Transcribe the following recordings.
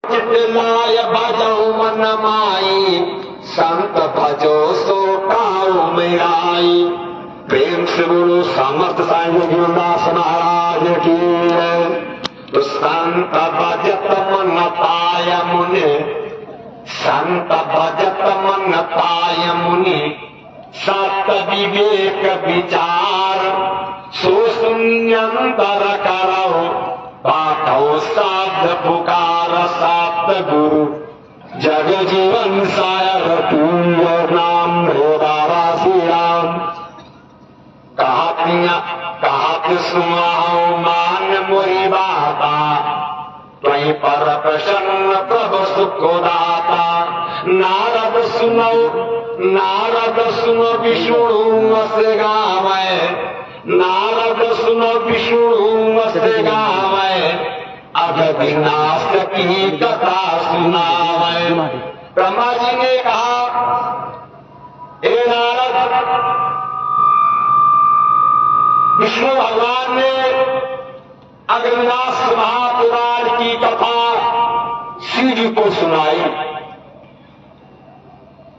चितलाय भजऊ मन माई, संत भजो सो काऊ मिलाई। प्रेम से बोलो समर्थ साईं गिरिदास महाराज की है। तो संत भजत मन पाय मुनि, संत भजत मन पाय मुनि, सत विवेक विचार, सो शून्यंतर करो पाठो शब्द पुकार। सत गुरु जग जीवन सायर तुल्य नाम रे बाबा श्री राम। कहत सुनाओ मान मोहि बाता, त्वयि पर प्रसन्न प्रभु सुख दाता। नारद सुनो विष्णु से गावे, नारद सुनो विष्णु से गावे, अग विनाश की कथा सुनावे। ब्रह्मा जी ने कहा, हे नारद, विष्णु भगवान ने अग्निनाश महापुराण की कथा शिव जी को सुनाई।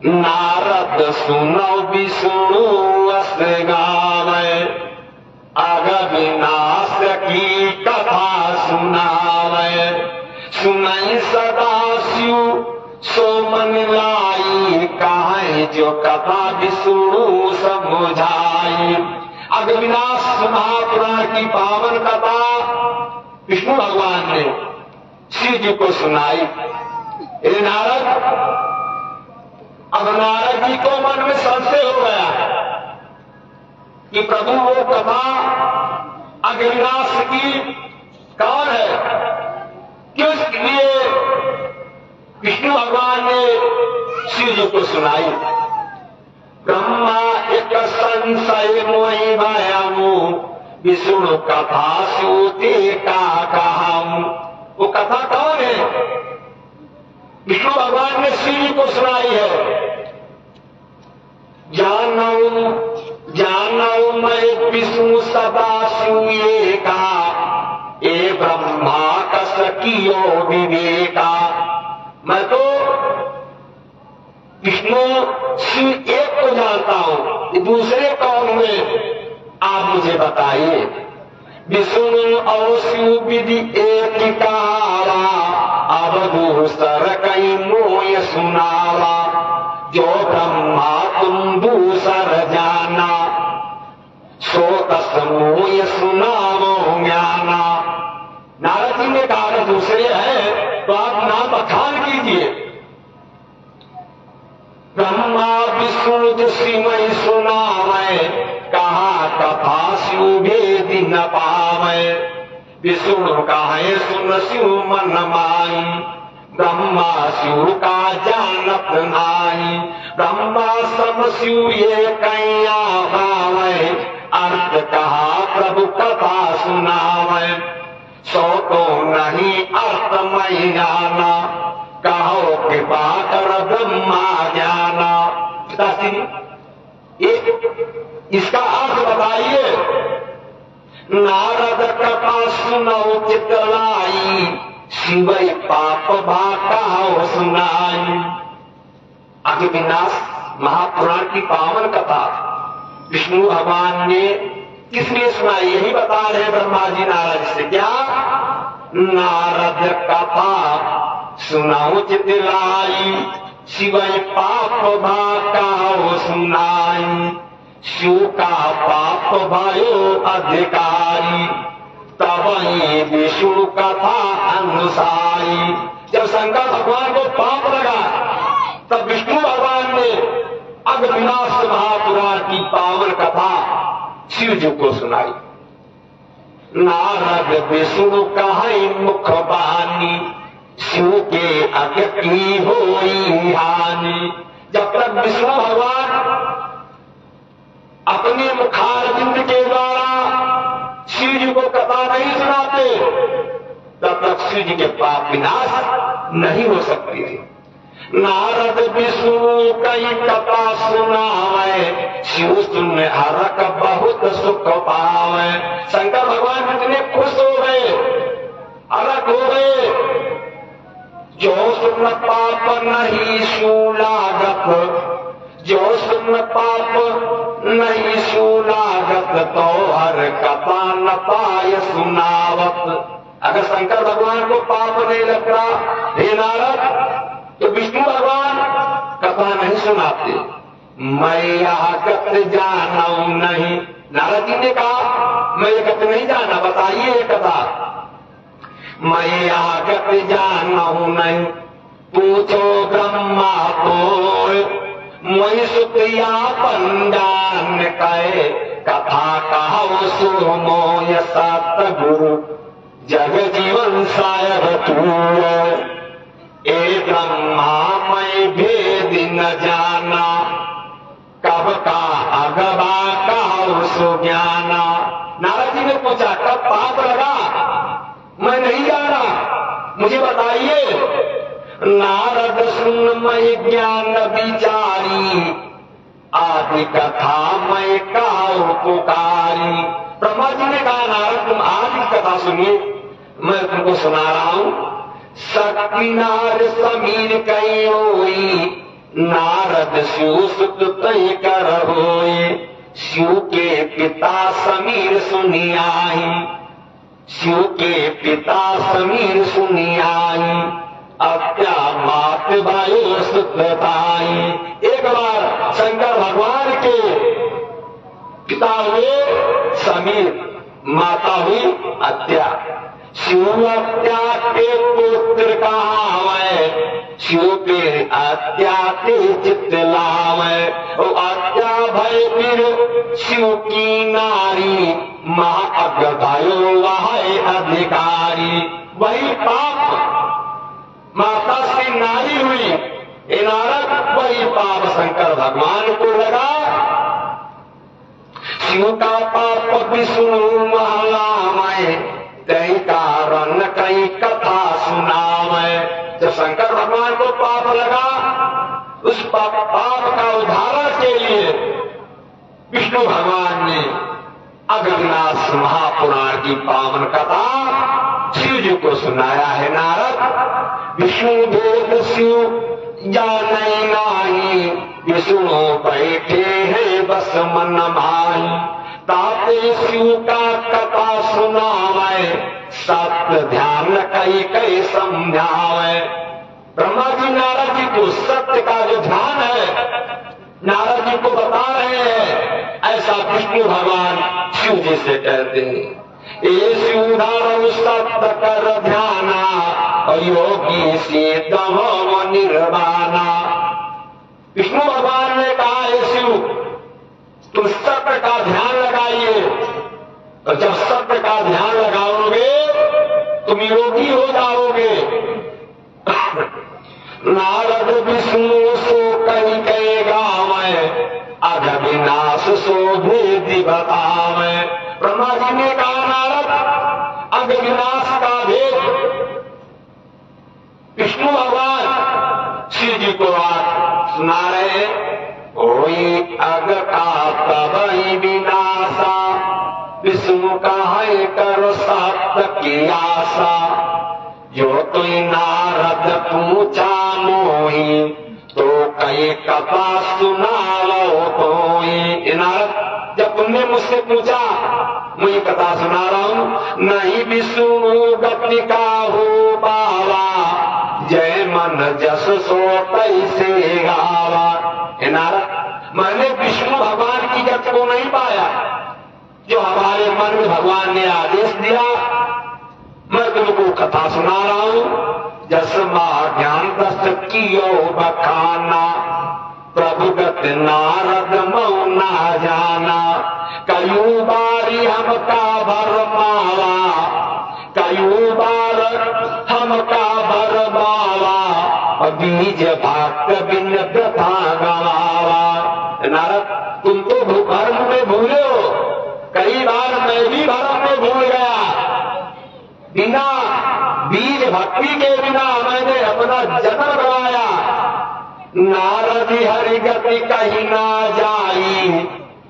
नारद सुनो विष्णु अस गावे, अग्निनाश की कथा सुनावे। सुनाई सदा शिव सो मन लाई, कहे जो कथा विष्णु समझाई। अग्निनाश महापुराण की पावन कथा विष्णु भगवान ने शिव जी को सुनाई। हे नारद, अब नारद जी को मन में संशय हो गया कि प्रभु वो कथा अग्निनाश की कौन है, क्यों इसलिए विष्णु भगवान ने शिव जी को सुनाई। ब्रह्मा एक संशय मोहि भयमु, विष्णु कथा सूते का कहम। वो कथा कौन है? विष्णु भगवान ने शिव जी को सुनाई है। जानऊ मैं विष्णु सदा शिव एका, ए ब्रह्मा कस कियो विवेका। मैं तो विष्णु शिव एक को जानता हूं, दूसरे कौन हुए आप मुझे बताइए। विष्णु और शिव विधि एक कहावा, अब दूसर कई मोय सुनावा। जो ब्रह्मा तुम दूसर जाना, सो तस मोय सुनावो ज्ञाना। नारद जी ने कहा दूसरे हैं तो आप नाम बखान कीजिए। ब्रह्मा विष्णु जिसी मैं सुनावे, कहा कथा शिव भेदी न पावे। विष्णु कहे सुन शिव मन माई, ब्रह्मा शिव का जानत नाई। ब्रह्मा सम शिव ये कैया भावे, अर्थ कहा प्रभु कथा सुनावे। सो तो नहीं अर्थ मैं जाना, कहो कृपा कर ब्रह्मा ज्ञाना। इसका अर्थ बताइए। नारद कथा सुनो चितलाई, शिवई पाप भाकाओ सुनाई। अग्निनाश महापुराण की पावन कथा विष्णु भगवान ने किस लिए सुनाई, यही बता रहे ब्रह्मा जी नारद से। क्या? नारद कथा सुनाओ चितलाई, शिवई पाप भाकाओ सुनाई। शिव का पाप भयो अधिकारी, तब ये विष्णु कथा अनुसारी। जब शंकर भगवान को पाप लगा तब विष्णु भगवान ने अग्निनाश महापुराण की पावन कथा शिव जी को सुनाई। नारद विष्णु कहे मुख बानी, शिव के अग की होई हानि। जब तक विष्णु भगवान अपने मुखारविंद के द्वारा शिव जी को कथा नहीं सुनाते, तब तक शिव जी के पाप विनाश नहीं हो सकती थी। नारद विष्णु कई कथा सुनावे, शिव सुन हरक बहुत सुख पावे। शंकर भगवान इतने खुश हो गए, अलग हो गए, सुन पाप नहीं सुलागत, जो सुन पाप नहीं सुलागत, तो हर कथा न पाय सुनावत। अगर शंकर भगवान को पाप नहीं लगता हे नारद, तो विष्णु भगवान कथा नहीं सुनाते। मैं यह गत जानू नहीं, नारद जी ने कहा मैं ये गत नहीं जाना, बताइए ये कथा। मैं यह गत जानू नहीं, पूछो ब्रह्मा को, मैं सुप्रिया पंजान कहे, कथा कहो सो मोय सतगुरु, जग जीवन सायर तू। ए ब्रह्मा मैं भेद न जाना, कब का अगवा कहो सो ज्ञाना। नारद जी ने पूछा कब पाप लगा, मैं नहीं जाना, मुझे बताइए। नारद सुन मैं ज्ञान विचारी, आदि कथा मैं कहो पुकारी। ब्रह्मा जी ने कहा नारद तुम आदि कथा सुनिए, मैं तुमको सुना रहा हूं। शक्ति नार समीर कई होई, नारद शिव सुत तय कर होई। शिव के पिता समीर सुनियाई, शिव के पिता समीर सुनियाई, अत्या मात वायु सुतताई। एक बार शंकर भगवान के पिता हुए समीर, माता हुई अत्या। शिव अत्या के पुत्र कहावे, शिव के अत्या के चित्त लावे। अत्या भय फिर शिव की नारी, महाअग भयो वह अधिकारी। वही पाप माता से नारी हुई, नारद वही पाप शंकर भगवान को लगा। शिव का पाप विष्णु महालामय, कई कारण कई कथा सुनावे। जब शंकर भगवान को पाप लगा, उस पाप का उद्धारण के लिए विष्णु भगवान ने अगरनाथ महापुराण की पावन कथा शिव जी को सुनाया है। नारद विष्णु भेद शिव जाने नाही, विष्णु बैठे हैं बस मन माही। ताते शिव का कथा सुनावे, सत्य ध्यान कई कई समझावे। ब्रह्मा जी नारद जी को सत्य का जो ध्यान है नारद जी को बता रहे हैं, ऐसा विष्णु भगवान शिव जी से कहते हैं। ये शिवधारण सत्य कर ध्याना, और योगी से दमो निर्वाणा। विष्णु भगवान ने कहा हे शिव तुम सत्य का ध्यान लगाइए, और जब सत्य का ध्यान लगाओगे तुम योगी हो जाओगे। नारद विष्णु सो कही कहेगा मैं, अग विनाश सो भेद बतावे। ब्रह्मा जी ने कहा नारद अग विनाश का भेद विष्णु भगवान शिव जी को आज सुना रहे। कोई अग का तब विनाशा, विष्णु का है कर सत्य की आशा। जो कोई नारद पूछा मोही, तो कई कथा सुनाओ कोई। नारद जब तुमने मुझसे पूछा मैं कथा सुना रहा हूं। नहीं विष्णु गति का हो बाबा, जय मन जस सो कैसे गावा। नारद मैंने विष्णु भगवान की गति को नहीं पाया, जो हमारे मन में भगवान ने आदेश दिया मैं तुमको कथा सुना रहा हूं। जसमा ज्ञान दस कियो बखाना, प्रभु गत नारद मौना जाना। कयू बारी हमका भरमावा, कयू बार हमका भरमावा। बीज भक्त बिन व्यथा गवावा। नारद तुम तो भर्म में भूले हो, कई बार मैं भी भर्म में भूल गया। बिना बीज भक्ति के बिना मैंने अपना जन्म गवाया। नारद हरि गति कहीं ना जाई,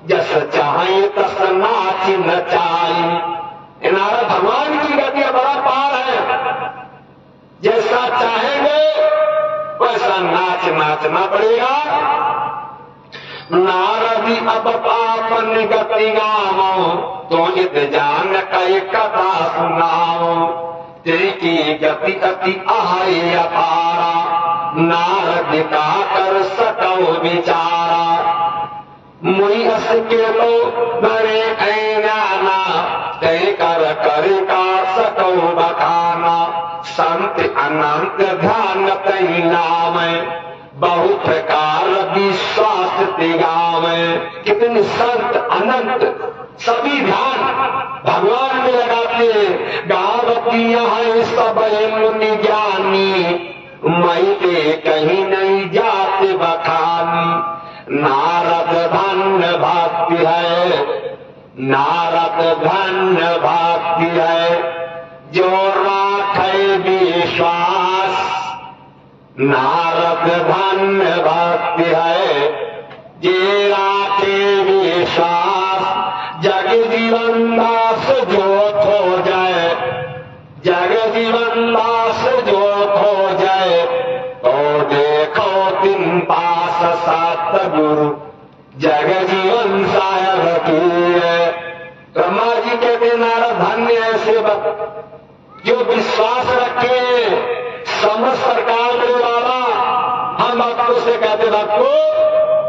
जस चाहे तस नाच नचाई। नारद भगवान की गति बड़ा पार है, जैसा चाहेंगे जांचना पड़ेगा। नारदी अब पापन गति गावो, तो इत जान कई कथा सुनाओ। तेरी गति अति आहाय अपारा, नारद का कर सको विचारा। मुई अस के लो बड़े ऐना, तय कर का सको बखाना। संत अनंत ध्यान तई नाम, बहु प्रकार विश्वास दिगावे। कितने संत अनंत सभी ध्यान भगवान में लगाते। गावतिया है सब मुनि ज्ञानी, मैं कहीं नहीं जाते बखानी। नारद धन्य भक्ति है, नारद धन्य भक्ति है, जो राखे विश्वास। नारद धन्य भक्ति है, जे राखे विश्वास। जग जीवन दास जो खो जाए, जग जीवन दास जो खो जाए, तो देखो तिन पास सतगुरु जग जीवन साहेब की है। ब्रह्मा जी कहते नारद धन्य है सेवक जो विश्वास रखे। समझ सरकार मेरे बाबा, हम भक्तों से कहते भक्तों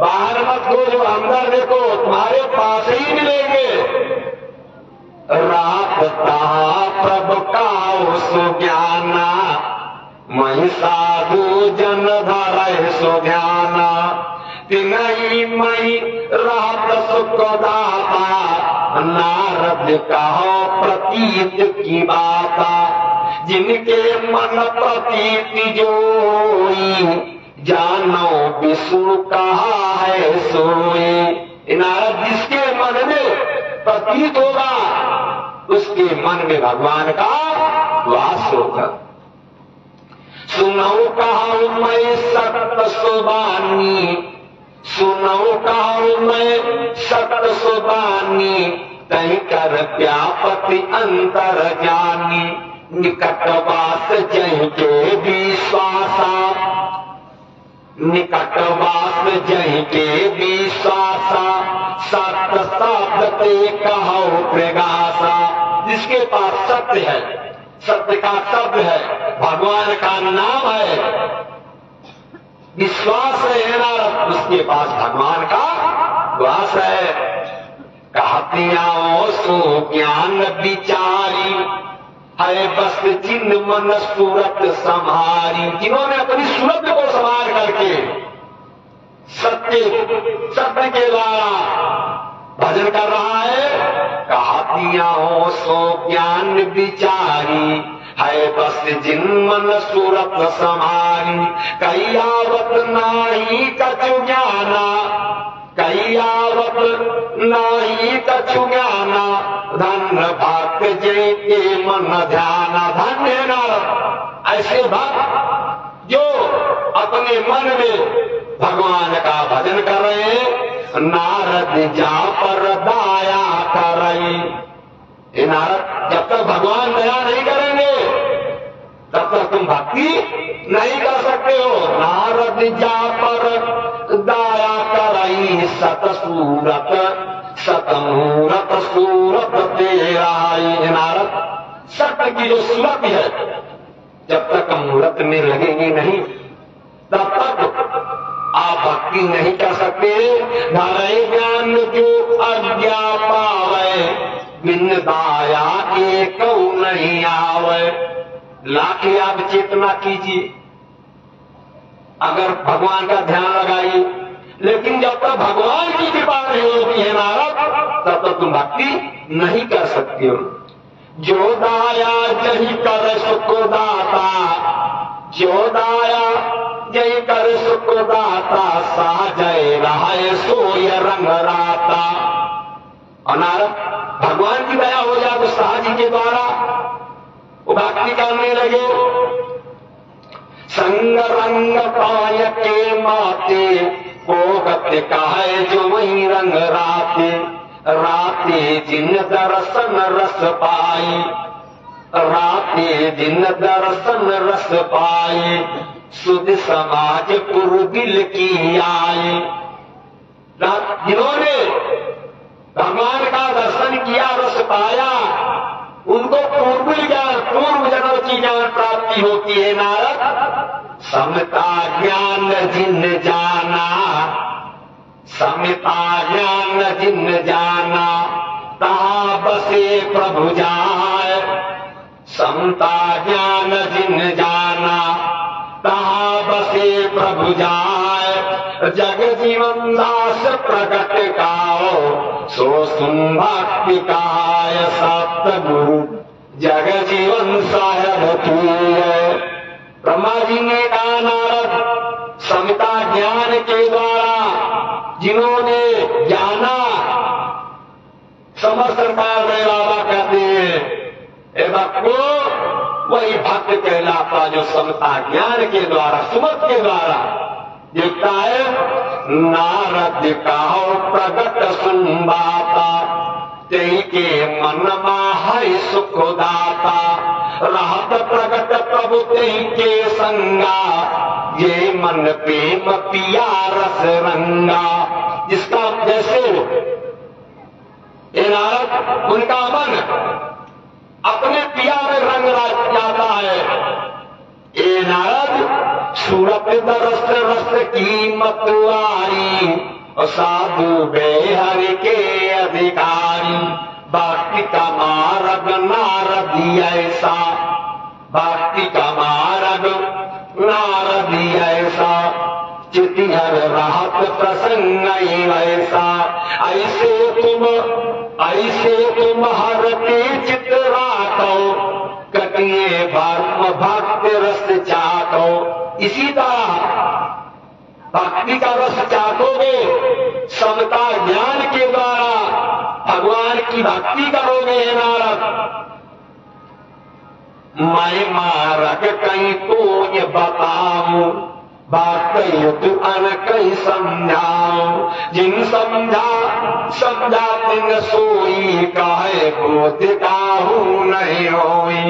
बाहर मत गो, जो अंदर देखो तुम्हारे पास ही मिलेंगे। रात कहा प्रभु का सुज्ञाना, मही साधु जन धरे सुज्ञाना। तिनही मई रात सुख दाता, नारद कहो प्रतीत की बाता। जिनके मन प्रतीति जोई, जानो विष्णु कहा है सोई। नारद जिसके मन में प्रतीत होगा, उसके मन में भगवान का वास होगा। सुनो कहा मैं सत्य सुबानी, सुनो कहा मैं सत्य सुबानी। तय कर व्यापति अंतर जानी, निकटवास जय के विश्वासा। निकटवास जय के विश्वासा, सत्य शब्द ते कहो प्रगासा। जिसके पास सत्य है, सत्य का शब्द है, भगवान का नाम है, विश्वास है नारद, उसके पास भगवान का वास है। कहतियाओ सो ज्ञान विचारी, है बस जिन मन सूरत संहारी। जिन्होंने अपनी सूरत को संभाल करके सत्य सत्य के द्वारा भजन कर रहा है। कहतियाओ सो ज्ञान विचारी, है बस जिन मन सूरत संहारी। कैयावत नाही कछु ज्ञाना, कैयावत नाही कछु ज्ञाना। धन्य भक्त जय के मन ध्याना। धन्य नारद ऐसे भक्त जो अपने मन में भगवान का भजन कर रहे हैं। नारद जा पर दया कर रहे। नारद जब तक भगवान दया नहीं करेंगे तब तक तुम भक्ति नहीं कर सकते हो। नारद जा पर दया करई, सत सूरत सतमूरत सूरत तेरा। नारद सत्य की जो सूरत है, जब तक मूरत में लगेगी नहीं तब तक आप भक्ति नहीं कर सकते। धरे ज्ञान जो अज्ञा पावे, बिन दाया एक नहीं आवे। लाके आप चेतना कीजिए, अगर भगवान का ध्यान लगाइए, लेकिन जब तक भगवान की कृपा नहीं होती है नारद, तब तक तुम भक्ति नहीं कर सकते हो। जो दाया जही कर सुख दाता, जो दाया जही कर सुख दाता। साजय रहे सोय रंग राता। और नारद भगवान की दया हो जाए तो साहजी के द्वारा वो भक्ति करने लगे। संग रंग पाय के माते, को गत्य कहे जो वही रंग राते। राते जिन दर्शन रस पाई, राते दिन दर्शन रस पाए, सुध समाज पुरबिल की आए। जिन्होंने भगवान का दर्शन किया, रस पाया, उनको पूर्व ज्ञान, पूर्व जन्म की ज्ञान प्राप्ति होती है। नारद समता ज्ञान जिन जाना, समता ज्ञान जिन जाना, तहाँ बसे प्रभु जाय। समता ज्ञान जिन जाना, तहाँ बसे प्रभु जाय। जग जीवन दास प्रकट काओ, सो सुन भक्ति काय। सतगुरु जग जीवन साहेब की है। ब्रह्मा जी ने कहा, नारद समता ज्ञान के द्वारा जिन्होंने जाना, समस्त सरकार में बाबा कहते हैं भक्तो वही भक्त कहलाता जो समता ज्ञान के द्वारा, सुमत के द्वारा देखता है। नारद कहो प्रगट सुन बाता, तेई के मन है सुख दाता। रहत प्रगट प्रभु तेई के संगा, ये मन प्रेम पिया रस रंगा। जिसका जैसे ये नारद, उनका मन अपने पिया में रंग जाता है। ये नारद सूरत दरस रस की मतवारी, साधु बेहरि के अधिकारी। भक्ति का मार्ग नारदी ऐसा, भक्ति का मार्ग नारदी ऐसा। चितिहर राहत प्रसन्न ऐसा। ऐसे तुम हरते चित राखो, कटिए भक्ति भक्ति रस चाखो। इसी तरह भक्ति का रस चाखोगे, समता ज्ञान के द्वारा भगवान की भक्ति करोगे। नारद मैं मारक कहीं तो ये बताऊं, बात तू अन कहीं समझाऊं। जिन समझा तिन सोई, काहे बोध काहू नहीं होई।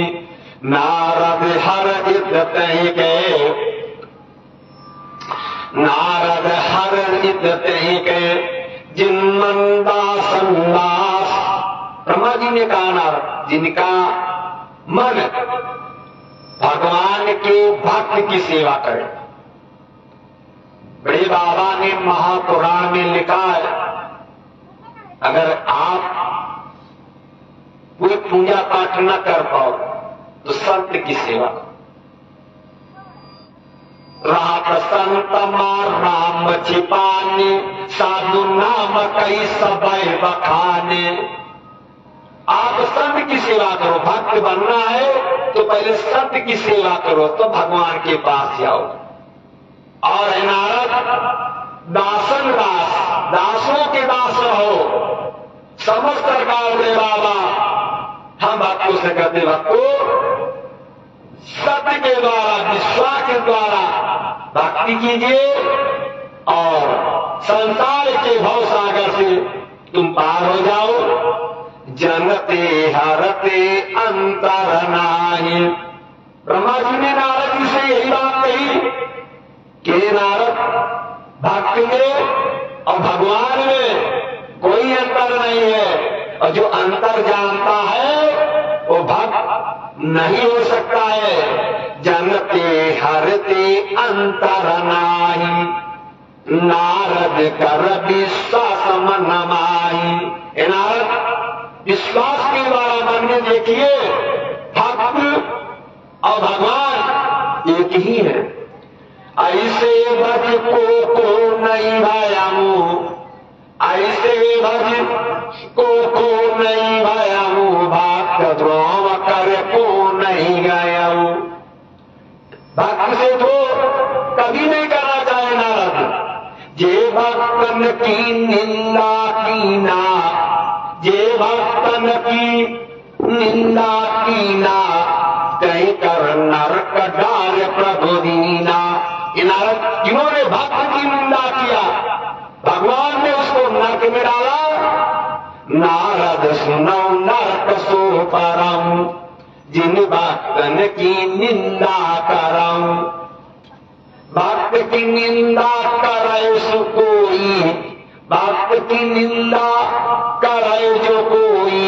नारद हर इत तही के, नारद हर इत तही के, जिन मंदा संदास। ब्रह्मा जी ने कहा, नारद जिनका मन भगवान के भक्त की सेवा करे। बड़े बाबा ने महापुराण में लिखा है, अगर आप कोई पूजा पाठ न कर पाओ तो संत की सेवा। रात संत मार राम छिपाने, साधु नाम कई सबय बखाने। आप संत की सेवा करो। भक्त बनना है तो पहले संत की सेवा करो, तो भगवान के पास जाओ। और है नारद दासन दास, दासों के दास रहो। समस्त प्रकार में बाबा हम भक्तों से कहते, भक्तों सत्य के द्वारा, विश्वास के द्वारा भक्ति कीजिए और संसार के भव सागर से तुम पार हो जाओ। जनते हरते अंतर नाही। ब्रह्मा जी ने नारद जी से यही बात कही कि नारद भक्त में और भगवान में कोई अंतर नहीं है, और जो अंतर जानता है वो भक्त नहीं हो सकता है। जनते हरते अंतर नाही, नारद कर विश्वास मन माही। नारद विश्वास के द्वारा मन में देखिए, भक्त और भगवान एक ही है। ऐसे भज को नहीं भयामू, ऐसे भज को नहीं भयामू। भक्त द्रोह कर को नहीं गयाऊ। भक्त से तो कभी नहीं करना चाहे नारद। जे भक्तन की निंदा की ना, जे भक्तन की निंदा की ना, कहीं कर नरक डाल प्रभु दीना। जिन्होंने भक्त की निंदा किया, भगवान ने उसको नरक में डाला। नारद सुनो नरक सो परम, जिन भक्तन की निंदा करऊं, भक्त की निंदा करे सो कोई, भक्त की निंदा करे जो कोई,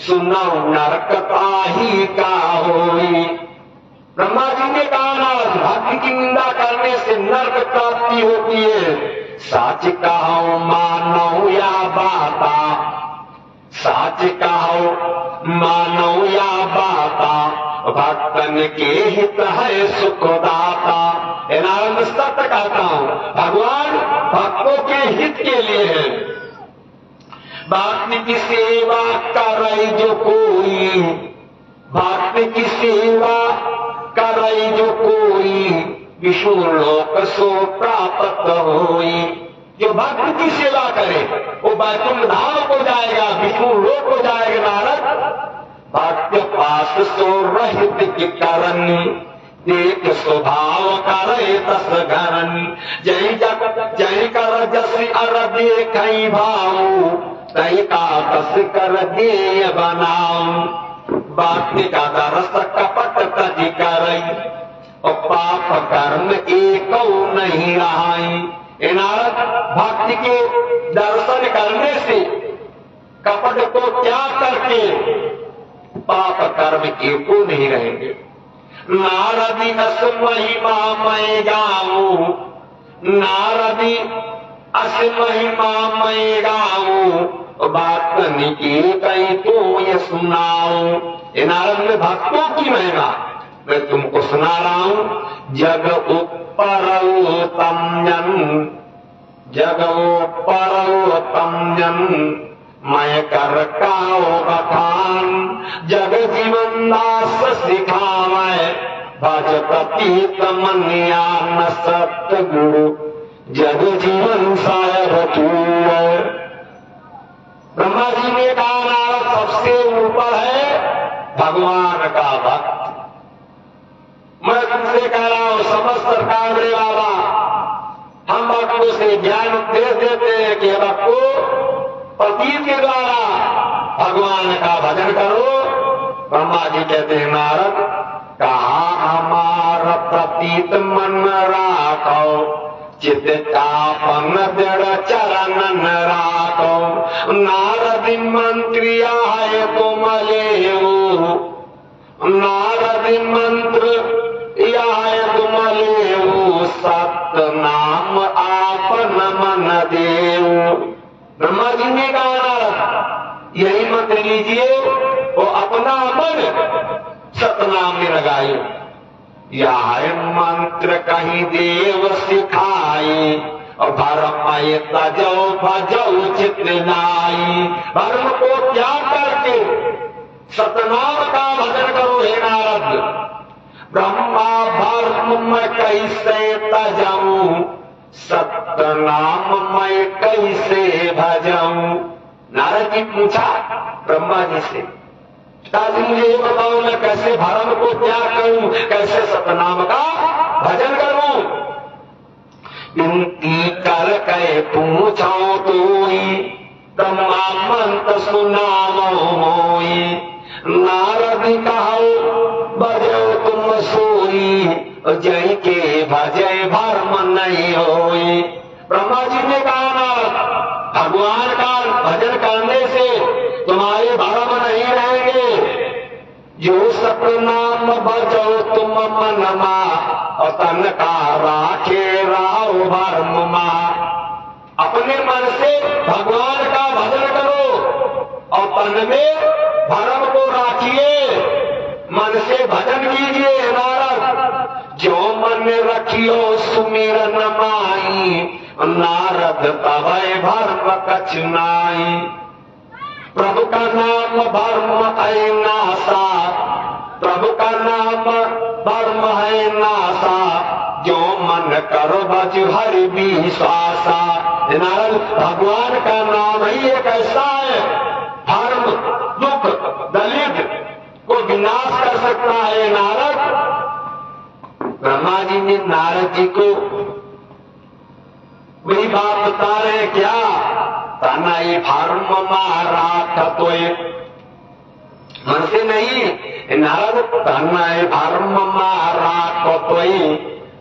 सुनो नरकता ही का होई। ब्रह्मा जी ने कहा भक्त की निंदा करने से नरक प्राप्ति होती है। साच कहो मानो या बाता, साच कहो मानो या बाता, भक्तन के हित है सुखदाता। नारायण सत्य कहता हूं, भगवान भक्तों के हित के लिए है। भक्त की सेवा करे जो कोई, भक्त की सेवा करे जो कोई, विष्णु लोक सो प्राप्त होई। जो भक्त की सेवा करे वो वैकुंठ धाम को जाएगा, विष्णु लोक को जाएगा। नारद भक्त पास सो रहित की करनी, देख स्वभाव करे तस घरनी। जय कर जस अर देख भाऊ, तय का तस कर दे बनाऊ। बात का दरस कपट तज करई, और पाप कर्म एक नहीं रहाई। नारद भक्ति के दर्शन करने से कपट को त्याग करके पाप कर्म एक नहीं रहेंगे। नारदी अस महिमा मैं गाऊं, नारदी अस महिमा मैं गाऊं, बात की कहीं तो ये सुनाऊं। नारद में भक्तों की महिमा मैं तुमको सुना रहा हूं। जग ऊपर उत्तम जन, जग ऊपर उत्तम जन, मैं कर काओ बखान। जग जीवन दास सिखावे, भज प्रतीत मनिया न सतगुरु, जग जीवन सायर तूए। ब्रह्मा जी ने कहा सबसे ऊपर है भगवान का भक्त। मैं तुमसे कह रहा हूं समस्त सरकार रे बाबा, हम भक्तों से ज्ञान उपदेश देते हैं कि भक्तों प्रतीत के द्वारा भगवान का भजन करो। ब्रह्मा जी कहते हैं नारद कहा हमारा प्रतीत मन राखो, चित तापन दृढ़ चरण राखो। नारद मंत्री आए तुम लेऊ, नारद मंत्र आए तुम लेऊ, सत्य नाम आपन मन देऊ। ब्रह्मा जी ने कहा नारद यही मंत्र लीजिए, वो अपना मन सतनाम में लगाए। यह मंत्र कहीं देव सिखाई, और भरमय तजो भजो चित नाई। भरम को त्याग करके सतनाम का भजन करो हे नारद। ब्रह्मा भरम मैं कैसे तजाऊं, सतनाम मैं कैसे भजाऊं। नारद जी पूछा ब्रह्मा जी से, पिताजी मुझे ये बताओ मैं कैसे भरम को त्याग करूं, कैसे सतनाम का भजन करूं। विनती कर के पूछो तोई, ब्रह्मा मंत्र सुनामो मोई। नारद कहो बजो तुम सोई, जय के भजय भरम नहीं होई। ब्रह्मा जी ने कहा नारद भगवान का भजन करने से तुम्हारे भरम नहीं रहेंगे। जो सतनाम भजो तुम मनमा, और तन का राखे राहो भरम। अपने मन से भगवान का भजन करो और तन में भरम को राखिए, मन से भजन कीजिए। नारद जो मन रखियो सुमिरन माई, नारद तवै भरम कछ नाई। प्रभु का नाम भरम है नासा, प्रभु का नाम भरम है नासा। जो मन करो भज हरि विश्वासा। नारद भगवान का नाम ही एक ऐसा है भरम दुख दलित को विनाश कर सकता है। नारद ब्रह्मा जी ने नारद जी को वही बात बता रहे क्या, तनाई भरम मारा तो मन से नहीं, नारद तनय धर्म मारा कोई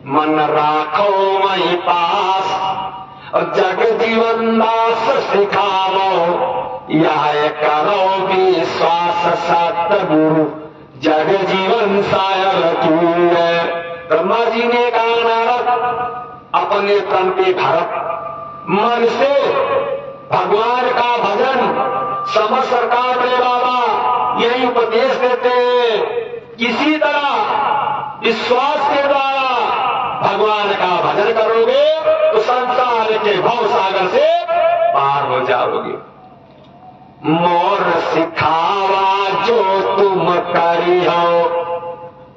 मन राखो वही पास और जग जीवन दास सिखावो यह करो विश्वास सतगुरु जग जीवन सायर तू है। ब्रह्मा जी ने कहा नारद अपने तन पे भरत मन से भगवान का भजन समझ सरकार बड़े बाबा यही उपदेश देते हैं। किसी तरह विश्वास के द्वारा भगवान का भजन करोगे तो संसार के भव सागर से पार हो जाओगे। मोर सिखावा जो तुम करी हो,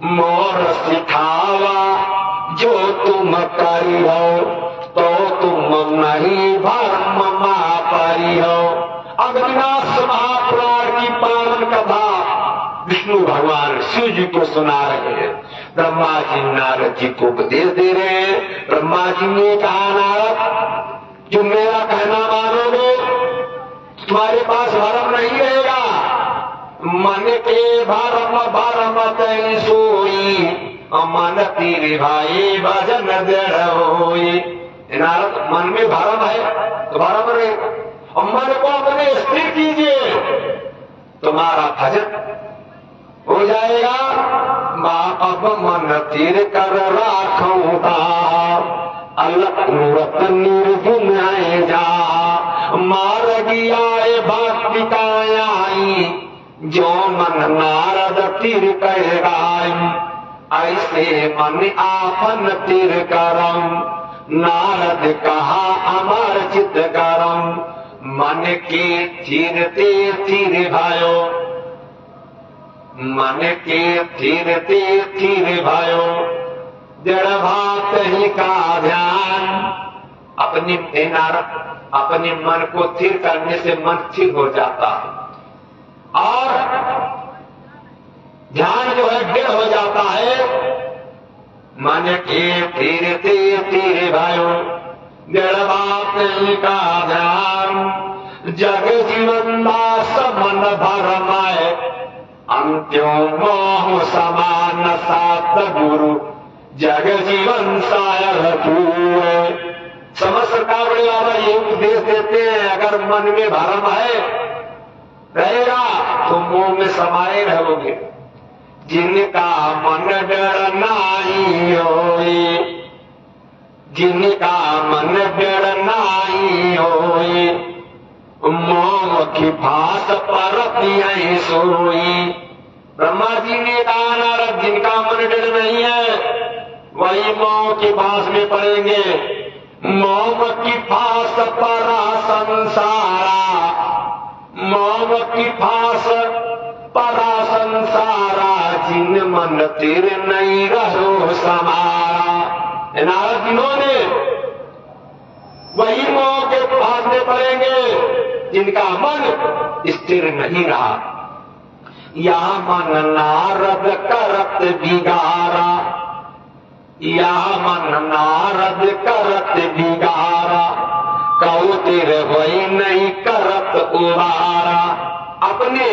मोर सिखावा जो तुम करी हो तो तुम नहीं भरम मापरी हो। अग्निनाश महापुराण की पावन कथा विष्णु भगवान शिव जी को सुना रहे हैं। ब्रह्मा जी नारद जी को उपदेश दे रहे हैं। ब्रह्मा जी ने कहा नारद जो मेरा कहना मानोगे तुम्हारे पास भरम नहीं रहेगा। मन के भरम भरम तय सोई मन तेरे भाई भजन दृढ़ होई। नारद मन में भरम है तो भरम रहे और मन को अपने स्थिर कीजिए तुम्हारा भजन हो जाएगा। अब मन तीर कर राखूंगा अलग निर्गुण जा मार गया भक्ति का आई जो मन नारद तीर कहेगा ऐसे मन आपन तीर करम। नारद कहा अमर चित करम मन के तीरते तीर भायो, मन के तीरते तीर भायो जड़ भात ही का ध्यान। अपनी नारद अपने मन को स्थिर करने से मन स्थिर हो जाता है और ध्यान जो है दृढ़ हो जाता है। मन के तीरते तीर भायो जड़ बात का ध्यान जग जीवन दास मन भरमाए अंत्यो मोह समान सात गुरु जग जीवन सायर तू। समझ सरकार बड़े बाबा ये उपदेश देते हैं अगर मन में भरम है रहेगा तो मोह में समाये रहोगे। जिनका मन डर नाही होई, जिनका मन डर नाही होई मोह की फांस पर पियाई सोई। ब्रह्मा जी ने कहा नारद जिनका मन डर नहीं है वही मोह की फांस में पड़ेंगे। मोह की फांस पर संसारा, मोह की फांस परा संसारा जिन मन तिर नहीं रहो समारा। नारद जिन्होंने वही मोह के फांस में पड़ेंगे जिनका मन स्थिर नहीं रहा। या मन नारद करत बिगारा, या मन नारद करत बिगारा कऊ तिर वही नहीं करत उबारा। अपने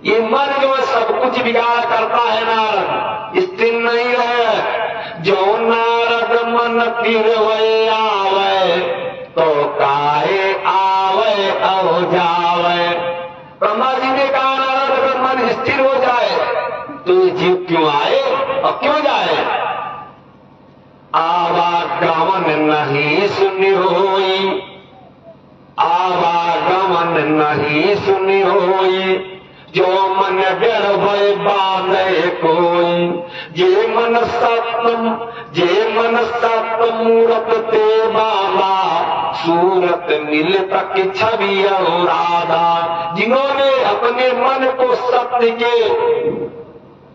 ये मन जो सब कुछ बिगाड़ करता है नारद स्थिर नहीं रहे। जो नारद मन तिर वही आवे तो काहे आवे औ जावे। ब्रह्मा जी ने कहा नारद अगर मन स्थिर हो जाए तो ये जीव क्यों आए और क्यों जाए। आवागमन नहीं सुनी होई, आवागमन नहीं सुनी होई जो मन डर भय बांधे कोई। जे मन सत्म, जे मन सत्य मूरत ते बाबा सूरत मिल तक छवि और राधा। जिन्होंने अपने मन को सत्य के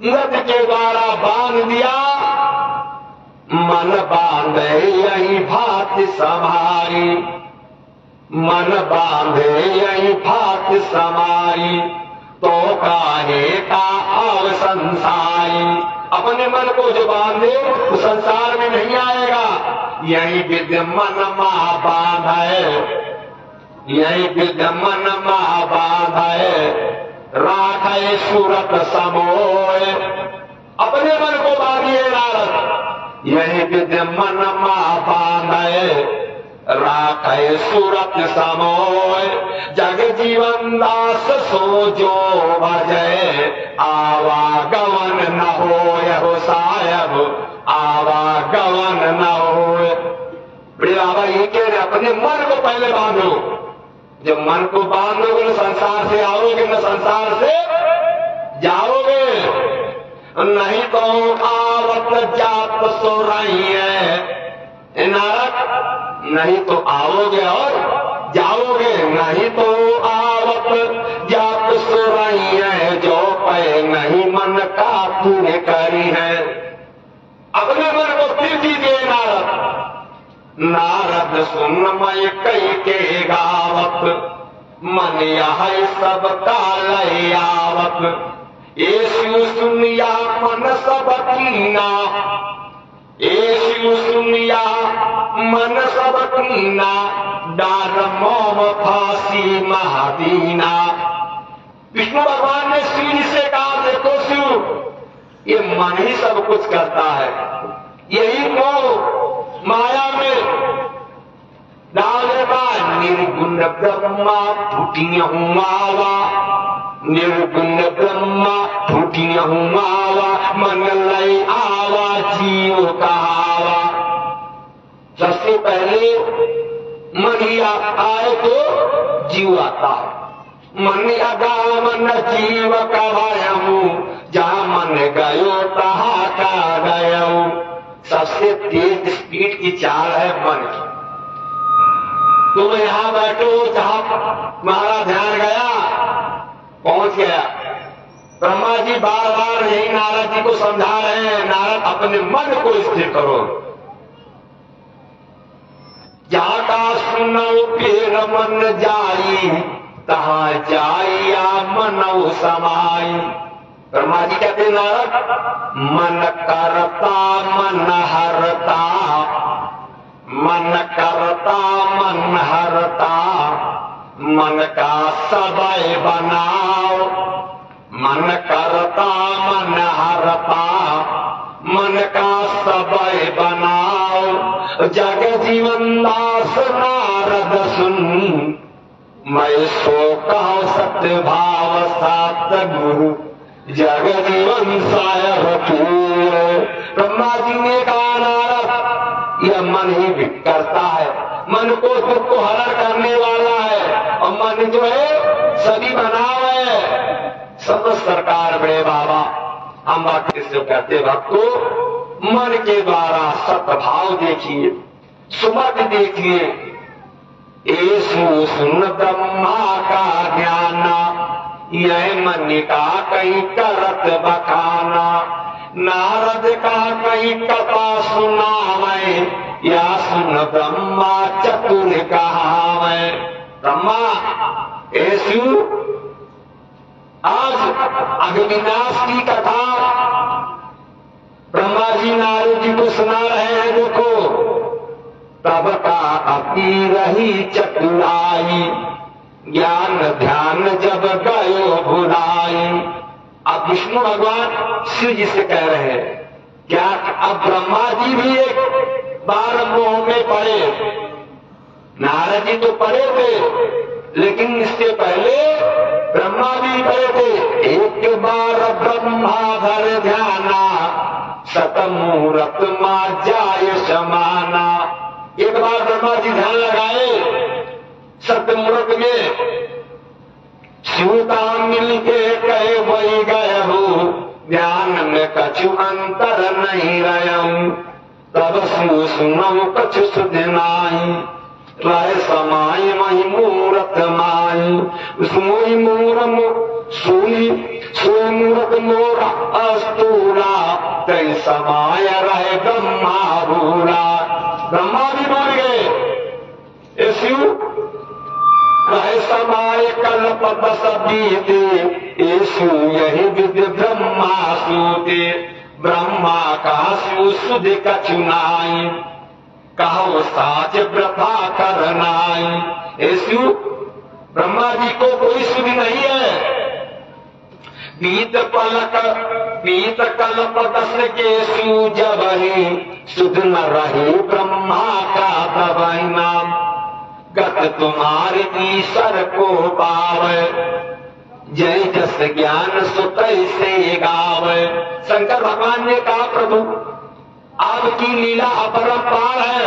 मूरत के द्वारा बांध दिया मन बांधे यही भात समारी, मन बांधे यही भात समारी तो काहे का आव संसारी। अपने मन को जो बांधे वो संसार में नहीं आएगा। यही विद्य मन महा बांध है, यही विद्य मन महा बांध है राखे सूरत समोय। अपने मन को बांधिए नारद, यही विद्य मन मा बांधे, राखे सूरत समोय। जग जीवन दास सो जो भजे, आवागमन न होय हो साहेब, आवागमन न होय। बड़े बाबा ये कह रहे अपने मन को पहले बांधो। जब मन को बांधोगे न संसार से आओगे, न संसार से जाओगे। नहीं तो आवत जात सो रही है नारद, नहीं तो आओगे और जाओगे। नहीं तो आवत जात सो रही है, जो पे नहीं मन का तूने करी है। अपने मन को फिर दीजिए नारद। नारद सुन मैं कई के गावत, मन यह सब काल आवत। येसु सुनिया मन सब कीना, येसु सुनिया मन सब कीना, डार मोह फांसी महादीना। विष्णु भगवान ने शिव जी से कहा देखो शिव, ये मन ही सब कुछ करता है, यही मोह माया में डाल देता। निर्गुण ब्रह्मा फूटिया हुआ, निर्गुण ब्रह्मा फूटिया हुआ, मन लय आवा जीव कहावा। सबसे पहले मन ही आए तो जीव आता है। मन अगामन जीव कहायऊ, जहां मन गयो तहा का गयो। सबसे तेज स्पीड की चाल है मन की। तुम यहां बैठो, जहां तुम्हारा ध्यान गया पहुंच गया। ब्रह्मा जी बार बार यही नारद जी को समझा रहे हैं, नारद अपने मन को स्थिर करो। जहां का सुनो फिर मन जाई, तहां जाइया मनो समाई। ब्रह्मा जी कहते हैं नारद, मन करता मन हरता, मन करता मन हरता, मन का सबय बनाओ। मन करता मन हरता, मन का सबय बनाओ। जग जीवन दास नारद सुन, मैं सो कहो सत्य भाव सात गुरु, जग जीवन सायर पूर। ब्रह्मा जी ने कहा नारद, यह मन ही करता है, मन को दुख को हरण करने वाला है, और मन जो है सभी बनाव है। सब सरकार बड़े बाबा हम बाकी से कहते भक्तों, मन के द्वारा सत्भाव देखिए, सुमत देखिए। येसु सुन ब्रह्मा का ज्ञाना, यह मन का कहीं करत बखाना। नारद का कहीं कथा सुना मैं, या सुन ब्रह्मा चतुर कहा मैं। ब्रह्मा येसु आज अग्निनाश की कथा ब्रह्मा जी नारद जी को सुना रहे हैं। देखो तब का अपनी रही चतुराई, ज्ञान ध्यान जब गयो भुलाई। अब विष्णु भगवान शिव जी से कह रहे हैं, क्या अब ब्रह्मा जी भी एक बार मोह में पड़े? नारद जी तो पड़े थे, लेकिन इससे पहले ब्रह्मा भी पड़े थे। एक बार ब्रह्मा भर ध्याना, सतमूरत मा जाय समाना। एक बार ब्रह्मा जी ध्यान लगाए सतमुहूर्त में, शिवता मिलके कहे वही गए हो, ध्यान में कछु अंतर नहीं रहूं। तब सुनो कछु सुधनाई, रह समाई मही मूरत माई। उस मोही मूरम सोई सोई मूरत मोरा अस्तूरा, तय समाय रहे ब्रह्मा भूरा। ब्रह्मा भी बोल गए, शिव रहे समाय कल्प बस बीते, येसु यही विद्य ब्रह्मा सूते। ब्रह्मा का शिव सुध कछुनाई, कहो साच व्रता करनाई। येसु ब्रह्मा जी को कोई सुध नहीं है, बीत कल्प 10 के सूजबहि सुध न रहे ब्रह्मा का दबई नाम। गत तुम्हारे ईश्वर को पावे जय जस ज्ञान सुत से गावे। शंकर भगवान ने कहा प्रभु आपकी लीला अपरंपार है,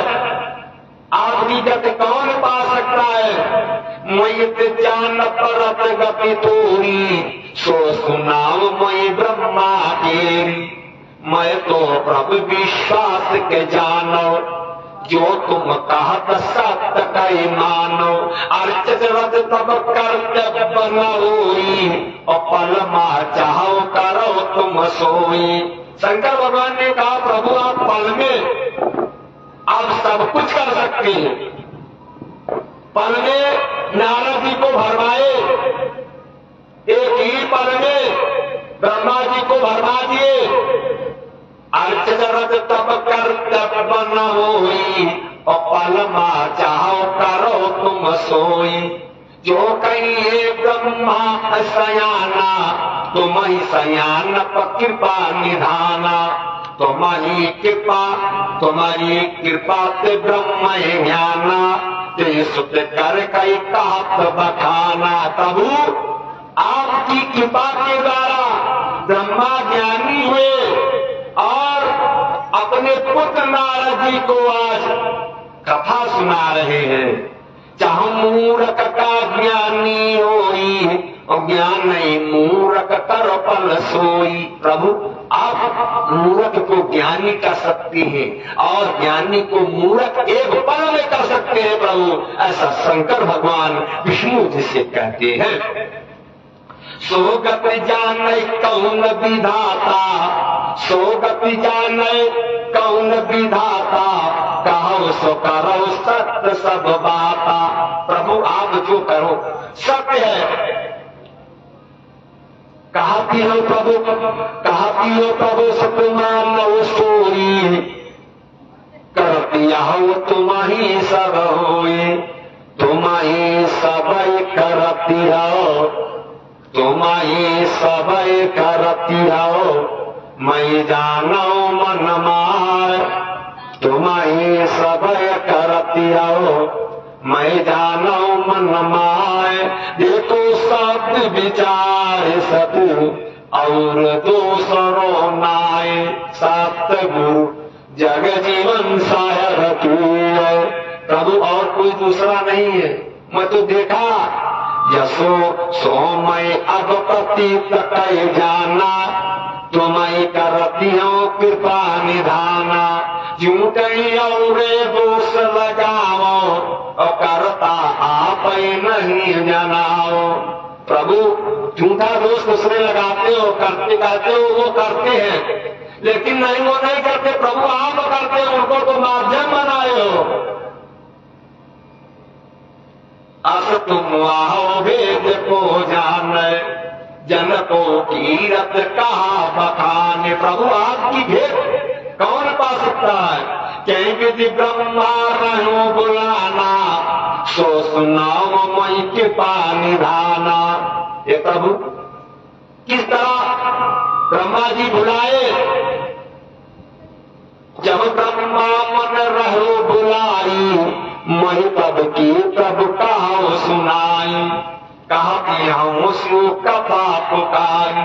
आपकी गति कौन पा सकता है। मैं जान परत गति तोरी सो सुनाव मैं ब्रह्मा केरी। मैं तो प्रभु विश्वास के जानो जो तुम कहत सत्य कई मानो। अर्चित रथ तब कर्तव्य बनोई और पल मा चाहो करो तुम सोई। शंकर भगवान ने कहा प्रभु आप पल में आप सब कुछ कर सकते हैं। पल में नारद जी को भरमाए, एक ही पल में ब्रह्मा जी को भरमा दिए। अर्चित रथ तब कर्तव्य न होई और पल मा चाहो करो तुम सोई। जो कहिए ब्रह्मा सयाना तुम ही सयान कृपा निधाना। तुम्हारी कृपा से ब्रह्म ज्ञाना ते सुत कर कई कहत बखाना। प्रभु आपकी कृपा के द्वारा ब्रह्मा ज्ञानी हुए और अपने पुत्र नारद जी को आज कथा सुना रहे हैं। चाहे मूर्ख का ज्ञानी होई और ज्ञान नहीं मूर्ख कर पल सोई। प्रभु आप मूर्ख को ज्ञानी कर सकते हैं और ज्ञानी को मूर्ख एक पल में कर सकते हैं प्रभु। ऐसा शंकर भगवान विष्णु जी से कहते हैं। सोगत जाने कौन विधाता, सोगत जाने कौन विधाता, कहो सो करो सत्य सब बाता। प्रभु आप जो करो सत्य है। कहती हो प्रभु सत्य मानो सोई। करती हो तुम ही सब होई, तुम ही सब करती हो, तुम ही सब करती हो। मैं जानो मन मार, तुम ही सब करती हो, मैं जानो मन माय। देखो शब्द विचार सतु और दूसरो नाय। सतगुरु जग जीवन सायर की है। प्रभु और कोई दूसरा नहीं है। मैं तो देखा यशो सो मैं अब पतित कई जाना, तुम्हें करती हो कृपा निधाना। झूठे और दोष लगाओ और करता आप नहीं जनाओ। प्रभु झूठा दोष दूसरे लगाते हो, करते कहते हो वो करते हैं, लेकिन नहीं वो नहीं करते। प्रभु आप करते हो, उनको तो माध्यम बनाए हो। अस तुम आओ भेद को जाने, जन को कीरत कहा बखाने। प्रभु आपकी भेद कौन पा सकता है। कहीं विधि ब्रह्मा रहो बुलाना, सो सुनाओ मई कृपा निधाना। ये प्रभु किस तरह ब्रह्मा जी बुलाए। जब ब्रह्मा मन रहो बुलाई, मई तब की तब कहा सुनाई। कहा कि हम सु कथा पुकारी,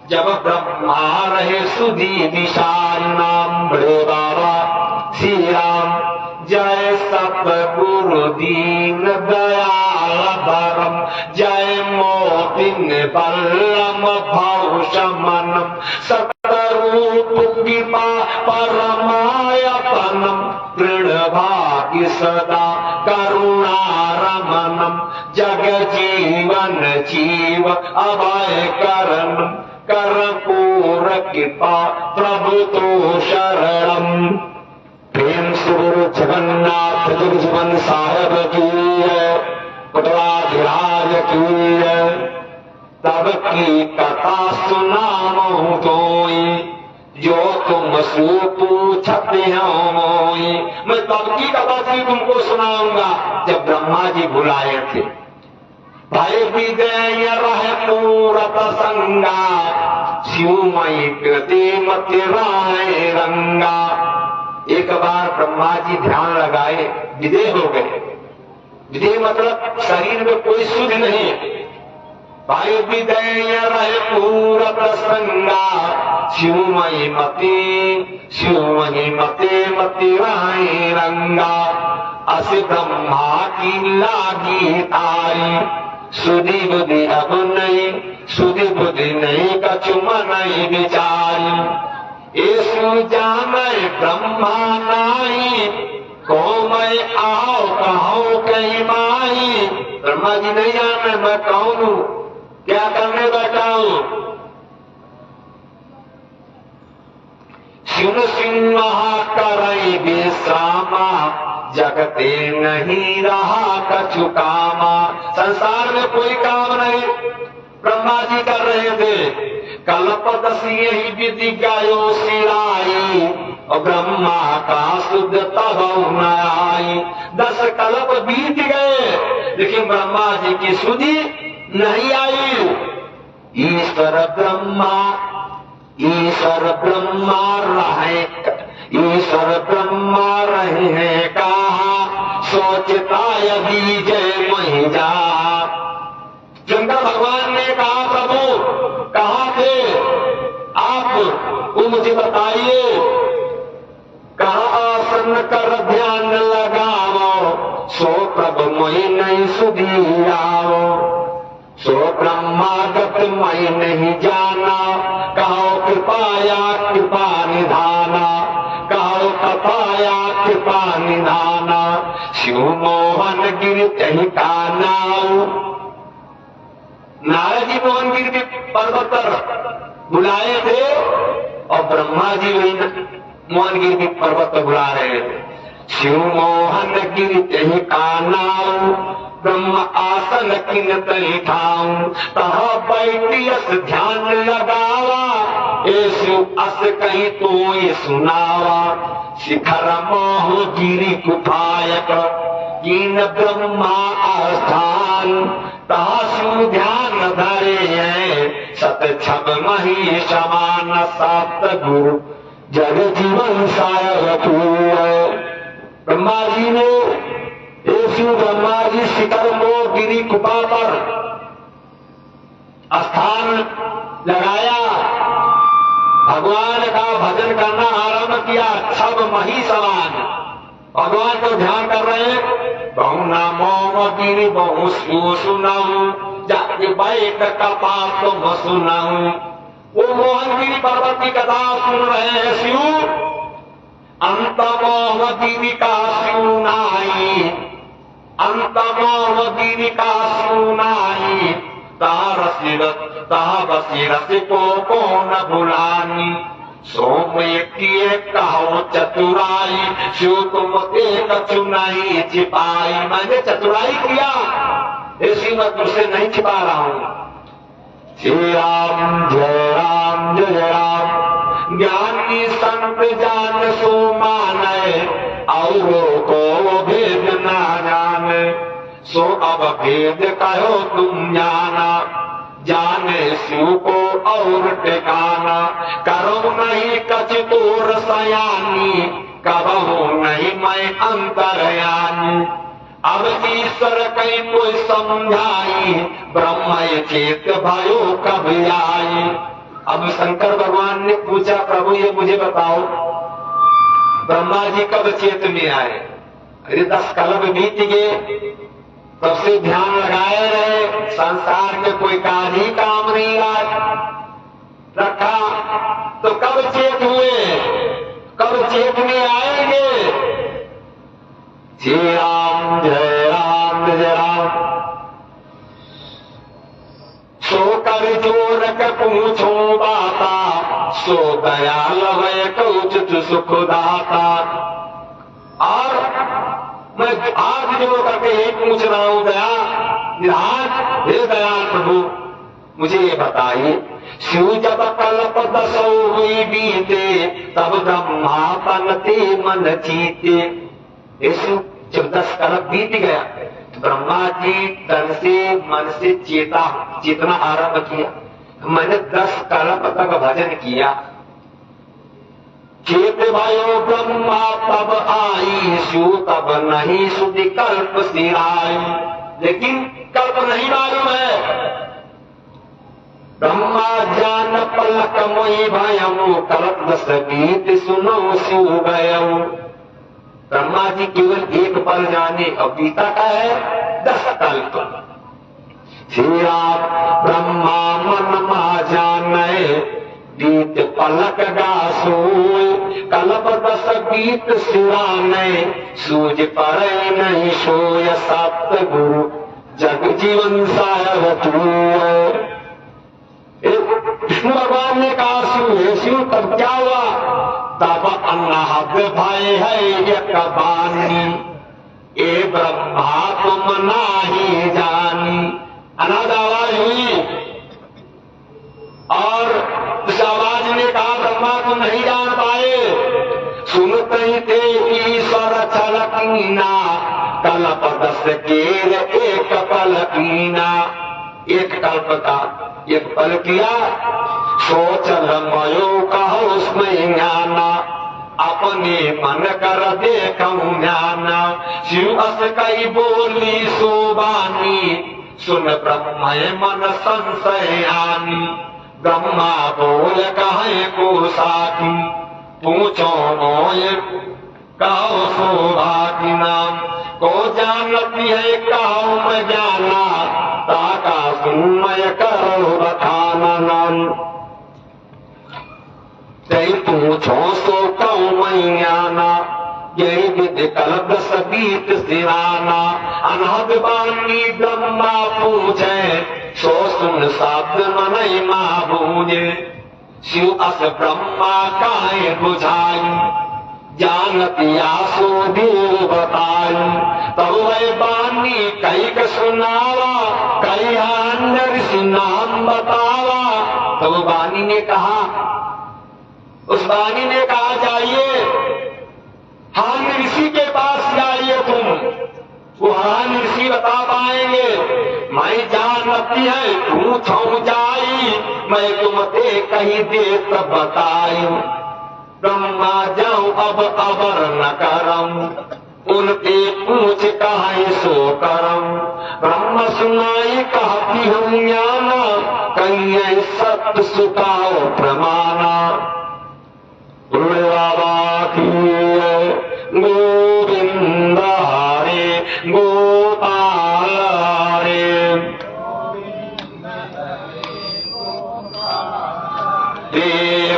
जब ब्रह्मा रहे सुधी विशाल। नाम बड़े बाबा श्री राम, जय सतगुरु दीन दयाल धर्म, जय मोतिन बल्लम भव शमनम। सतरूप कृपा परमायतनम, दृढ़ भाग्य सदा करुणा रमनम। जग जीवन जीव अभय करणम, कर्पूर कृपा प्रभु तो शरणम। प्रेम से गुरु जगन्नाथ जीवन साहेब की है, कुटवाधिराज की है। तब की कथा सुनामो तोई, जो तुम सु पूछते हो मोई। मैं तब की कथा तुमको सुनाऊंगा जब ब्रह्मा जी बुलाए थे। भय विजय रह मूरत संगा, शिवमयी कृति मति राय रंगा। एक बार ब्रह्मा जी ध्यान लगाए, विदेह हो गए। विदेह मतलब शरीर में कोई सुध नहीं। भय विजय रह मूरत संगा, शिवमयी मति मति राय रंगा। अस ब्रह्मा की लागी तारी, सुधि बुद्धि अब नहीं, सुधि बुद्धि नहीं कछु मनई विचारी। ऐसु जाने ब्रह्मा नाई, को मैं आओ कहो कहीं माई। ब्रह्मा जी नहीं जाने मैं कौन हूं, क्या करने बैठा हूं। सुन सिंहा करई विश्रामा, जगते नहीं रहा कछु कामा। संसार में कोई काम नहीं, ब्रह्मा जी कर रहे थे। कल्प 10 यही विधि गायो सिराई, और ब्रह्मा का शुद्ध तब न आई। 10 कल्प बीत गए, लेकिन ब्रह्मा जी की शुद्धि नहीं आई। ईश्वर ब्रह्मा रहे, ईश्वर ब्रह्मा रहे हैं कहा, सोचता यदि जय मही जा। शंकर भगवान ने कहा प्रभु कहां थे आप, वो मुझे बताइए। कहा आसन कर ध्यान लगाओ, सो प्रभु मई नहीं सुधी आओ। सो ब्रह्मागत मई नहीं जाना, कहो कृपाया कृपा निधाना। कहो कथाया कृपा निधाना, शिव मोहन गिर कहीं का नाऊ। नारद जी मोहन गिर के पर्वत पर बुलाए थे, और ब्रह्मा जी वही मोहन गिर के पर्वत पर बुला रहे थे। शिव मोहन गिर कहीं का नाऊ, ब्रह्म आसन किन तही ठाऊं। तह बैठियस ध्यान लगावा, ऐसु अस कहीं तो ये सुनावा। शिखर मोह गिरी कुफायक, कीन ब्रह्मा आस्थान। तह सु ध्यान धरे हैं, सत छब मही समान। सत गुरु जग जीवन सायक। ब्रह्मा जी ने ब्रह्मा जी शिखर मोह गिरी कुपा पर स्थान लगाया, भगवान का भजन करना आरंभ किया। छब मही समान भगवान को ध्यान कर रहे हैं। बहु नामो गिरी बहु सुनाऊ, जाके बैठ कपा तुम सुनाऊ। वो मोहन गिरी पर्वत की कथा सुन रहे हैं शिव। अंत मोह गिरी का सुनाई, अंत मोह गिरी का सुनाई। ता बसी रसिको को न भुलानी। सोम किए कहो चतुराई, शिव तुम एक चुनाई छिपाई। मैंने चतुराई किया, ऐसी मैं तुझसे नहीं छिपा रहा हूं। श्री राम जय राम जय राम। ज्ञानी संत जान सो माने, औरों को भेद ना जाने। सो अब भेद कहो तुम जाना, जाने शिव को और ठिकाना। करो नहीं कछ तोर सयानी, कबहू नहीं मैं अंतरयानी। अब ईश्वर कहीं कोई समझाई, ब्रह्म चेत भयो कब आई। अब शंकर भगवान ने पूछा प्रभु ये मुझे बताओ, ब्रह्मा जी कब चेत में आए। अरे 10 कल्प बीत गए, तब से ध्यान लगाए रहे, संसार में कोई कार्य ही काम नहीं रखा, तो कब चेत हुए, कब चेत में आएंगे। श्री राम जय राम जय राम। सो कर जोर के पूछो बाता, सो दयाल वय कौच सुख दाता। और मैं हाथ जोड़ करके यही पूछ रहा हूं दया निधान, हे दयाल प्रभु मुझे ये बताइए, शिव जब कल्प 10 हुई बीते, तब ब्रह्मा बनते मन चीते। शिव जब 10 कल्प बीत गया, ब्रह्मा जी तन से मन से चेतना आरंभ किया। मैंने 10 कल्प तक भजन किया। चेत भयो ब्रह्मा तब आई सु तब नहीं सुधि कल्प सिराई। लेकिन कल्प नहीं मालूम है। ब्रह्मा जान पलक मोहि भयऊ कल्प 10 गीत सुनो सु गयऊ। ब्रह्मा जी केवल एक पल जाने और बीता का है 10 कल्प। श्रीरा ब्रह्मा मन मा जाने गीत पलक गासोय कल्प 10 गीत सिराने सूझ पड़े नहीं सोय सतगुरु जग जीवन सायवतु। विष्णु भगवान ने कहा शिव तब क्या हुआ? तब अनाहत भय है यकबानी ए ब्रह्मा तुम नाही जानी। अनाद आवाज हुई और उस आवाज ने कहा ब्रह्मा तुम नहीं जान पाए। सुनते ही थे ईश्वर छलकीना कल्प 10 केर एक पल कीना। एक कल्प का एक पल किया सोचल मयो कहो उसमें ज्ञाना अपने मन कर देखूं ज्ञाना। शिव अस कई बोली सोबानी सुन ब्रह्म मन संशय आनी। ब्रह्मा बोल कहे को साकी पूछो मोय कहो सौभागी नाम। को जानती है कहो मैं जाना ताका सुनमय करो बखाना नाम। तई पूछो सो कहूं मैं ज्ञाना यही विधि कल्प 10 गीत सिराना। अनाद बानी ब्रह्मा पूछे सो सुन शब्द मन मां बूझे। शिव अस ब्रह्मा काहे बुझाई जानती आसो देव बताई। तब वह बानी कई का सुनावा कई अंदर से नाम बतावा। तब बानी ने कहा उस बानी ने कहा जाइए हान ऋषि के पास जाइए तुम वो हान ऋषि बता पाएंगे। मैं जानती है पूछो जाई मैं तुमसे कही दे तब बताई। ब्रह्मा जाऊं अब अबर न करम उनके पूछ कहे सो करम। ब्रह्म सुनाई कहती हूँ ज्ञाना कहीं सत्य सुखाओ प्रमाना। बाबा की गोविंद हरे गोपाल हरे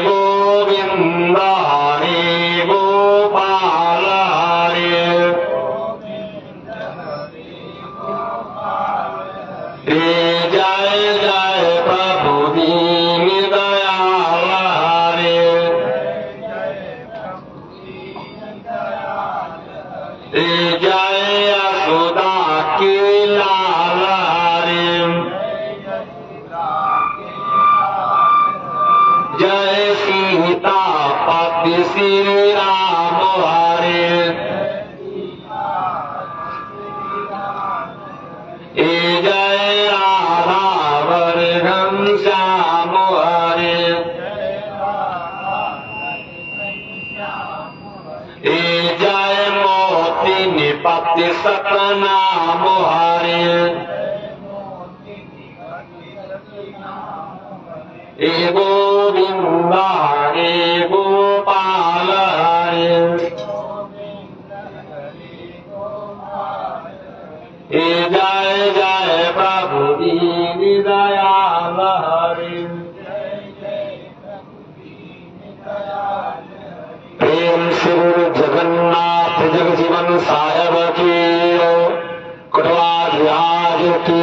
गोविंद हरे गोपाल हरे जय जय प्रभु दीन दयाल हरे जय यशोदा के लाल हरे जय सीता पति श्री राम हरे जय राधा वर्धन श्याम हरे जय मोती निपति सतनाम हरे गोविंद हरे गोपाल हरे जय जय प्रभु दीन दयाल हरे प्रेम श्री जगन्नाथ जग जीवन साहेब की कुटवाज की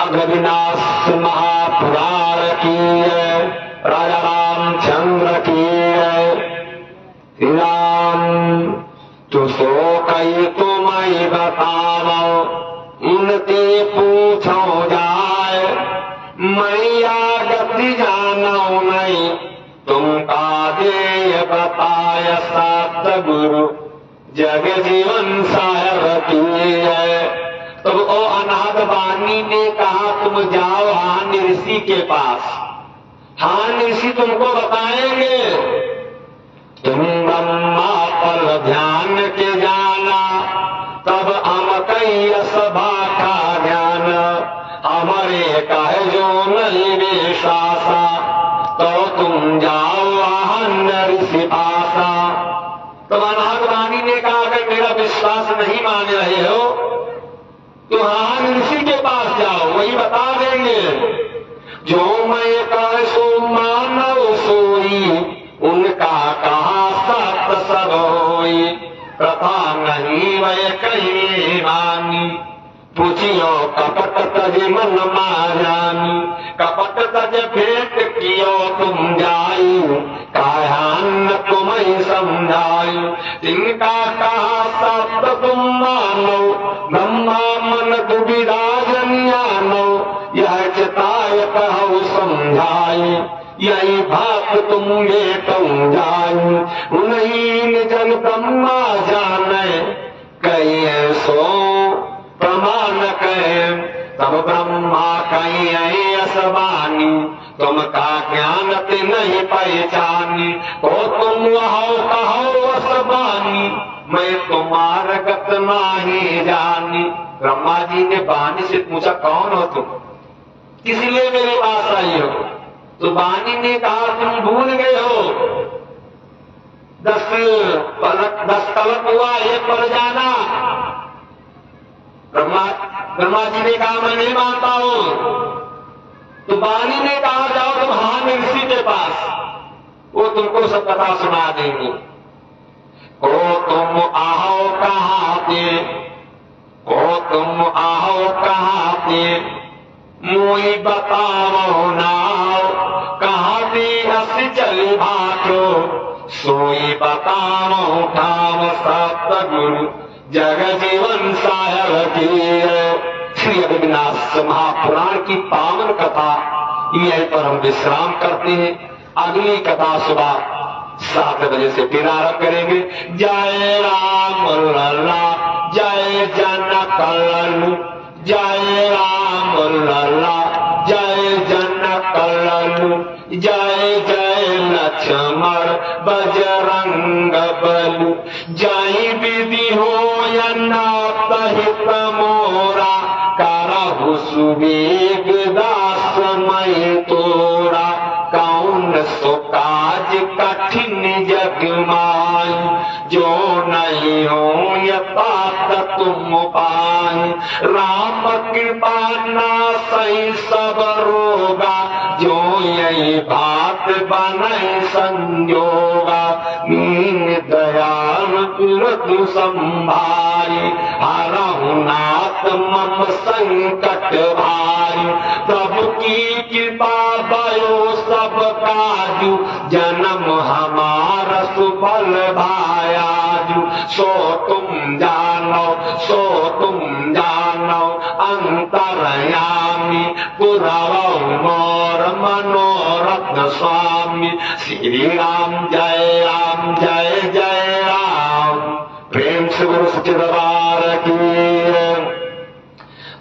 अघविनाश महापुराण की राजा रामचंद्र की राम तू सो कई तुम्हें बताओ उनते पूछो जाए मैया गति जानो नहीं तुम काजे बताय सतगुरु जग जीवन साहेब की है। तब ओ अनाथ बानी ने कहा तुम जाओ हान ऋषि के पास, हान ऋषि तुमको बताएंगे। तुम ब्रह्मा पर ध्यान के जाना, तब हम कई सभा का ज्ञान, हमारे कहे जो नहीं विश्वासा, तो तुम जाओ हान ऋषि पासा। तब अनाथ बानी ने कहा अगर मेरा विश्वास नहीं मान रहे हो तो हान ऋषि के पास जाओ, वही बता देंगे। जो मैं कह सो मानव सोई, उनका कहा सत सब होई, प्रथा नहीं वह कहीं मानी, पूछियो कपट तज मन मानी, कपट तज भेंट कियो तुम जाई, कायान तुम्हें समझाई, तिनका कहा सत तुम मानो, ब्रह्मा मन दुविधा जनियानो, यह चिताय कहो समझाई, यही बात तुमने तुम जाई, उन्हीं जन ब्रह्मा जाने, कही सो प्रमाण कहे, तब ब्रह्मा कही असबानी, तुम का ज्ञान ते नहीं पहचानी, तो तुम वहो कहो असबानी, मैं तुम्हार गत नहीं जानी। ब्रह्मा जी ने बानी से पूछा कौन हो तुम, किस लिए मेरे पास आई हो? तो बानी ने कहा तुम भूल गए हो, 10 तलक हुआ ये पर जाना। ब्रह्मा जी ने कहा मैं नहीं मानता हूं। तो बानी ने कहा जाओ तुम हान ऋषि के पास, वो तुमको सब कथा सुना देंगे। को तुम आओ कहाते, को तुम आओ कहाते, मुई बताओ नाओ, कहाते हस चली भाटो, सोई बताओ ठाम सतगुरु, जग जीवन साहेब की। श्री अभिनाश महापुराण की पावन कथा यहीं पर हम विश्राम करते हैं। अगली कथा सुबह 7 बजे से फिर आरंभ करेंगे। जय राम लल्ला, जय जनक लल्लू, जय राम लल्ला, जय जनक लल्लू, जय जय लक्ष्मण बजरंग बलु, जय विधि हो हित मोरा, करहु सुवेग दास मई तोरा, कौन सो काज कठिन जग माई, जो नहीं हो यतात तुम पाई, राम कृपा नासई सब रोगा, जो यही बात बनई संजोगा, मीन दयाल तुरतु संभारी, हरहु नाथ मम संकट भारी, प्रभु की कृपा भयो सब काजू, जन्म हमारा सुफल भायाजू, सो तुम जानो, सो तुम जानो, अंतरयामी पुरवौ मोर मनोरथ स्वामी। श्री राम जय राम, जय जय राम। प्रेम से गुरु सच्चे दरबार की।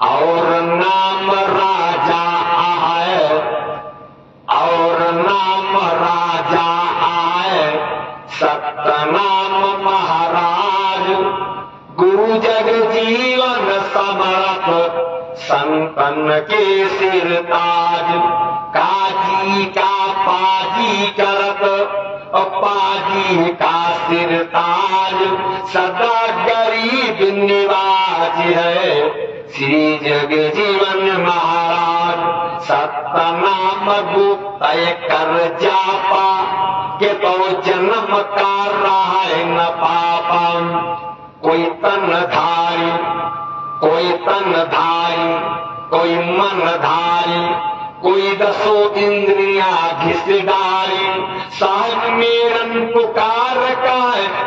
और नाम राजा आए, और नाम राजा आए, सतनाम महाराज, गुरु जग जीवन समर्थ, संतन के सिर ताज, काजी का पाजी करत, पाजी का सिर ताज, सदा गरीब निवाज है, श्री जग जीवन महाराज। सतनाम गुप्त कर जापा, के तो जन्म का रहा न पापम, कोई तन धारी, कोई तन धारी, कोई मन धारी, कोई 10 इंद्रिया घिस डाली, साहब मेरन पुकार का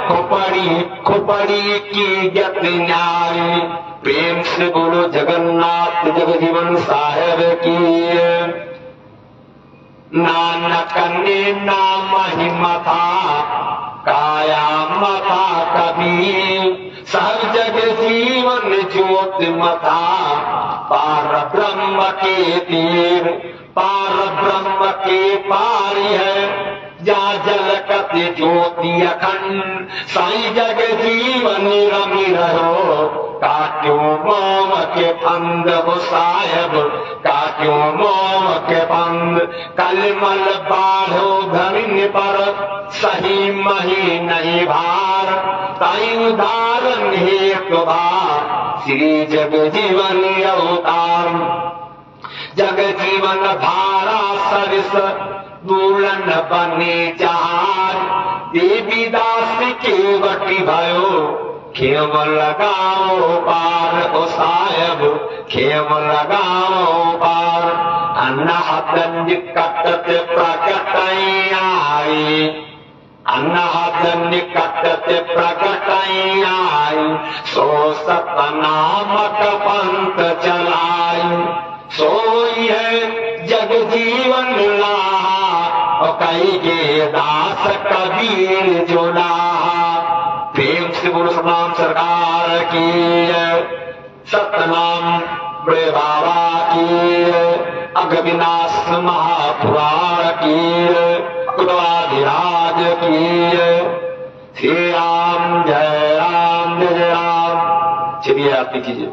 खोपड़ी, खोपड़ी की गत न्यारी। प्रेम से बोलो जगन्नाथ जगजीवन साहेब की। नानक ने नाम ही मथा, काया मथा कबीर, सब जग जीवन ज्योत मता पार ब्रह्म के तीर, पार ब्रह्म के पारी है जा जल कति ज्योति अखंड, साई जग जीवन रमी रहो काट्यो मोम के फंद हो साहेब, काट्यो मोम के फंद कलमल बाढ़ो धमिन पर सही मही नहीं भार, ताई उदाहरण हेतु भार श्री जग जीवन अवतार, जग जीवन धारा सरस दूलन बने जहार, देवी दास के वटी भयो खेम लगाओ पार ओ साहेब, खेम लगाओ पार, अनाहतन कटत प्रकट आई, अनाहतन निकटत प्रकट आई, सो सतनामक पंथ चलाई, सोई है जग जीवन लाहा कई के दास कबीर जो लाहा, प्रेम से बोलो सतनाम सरकार की, सतनाम बड़े बाबा की, अघविनाश महापुराण की, कुलवाधिराज की, श्री राम जय राम जय जय राम। चलिए आरती कीजिए।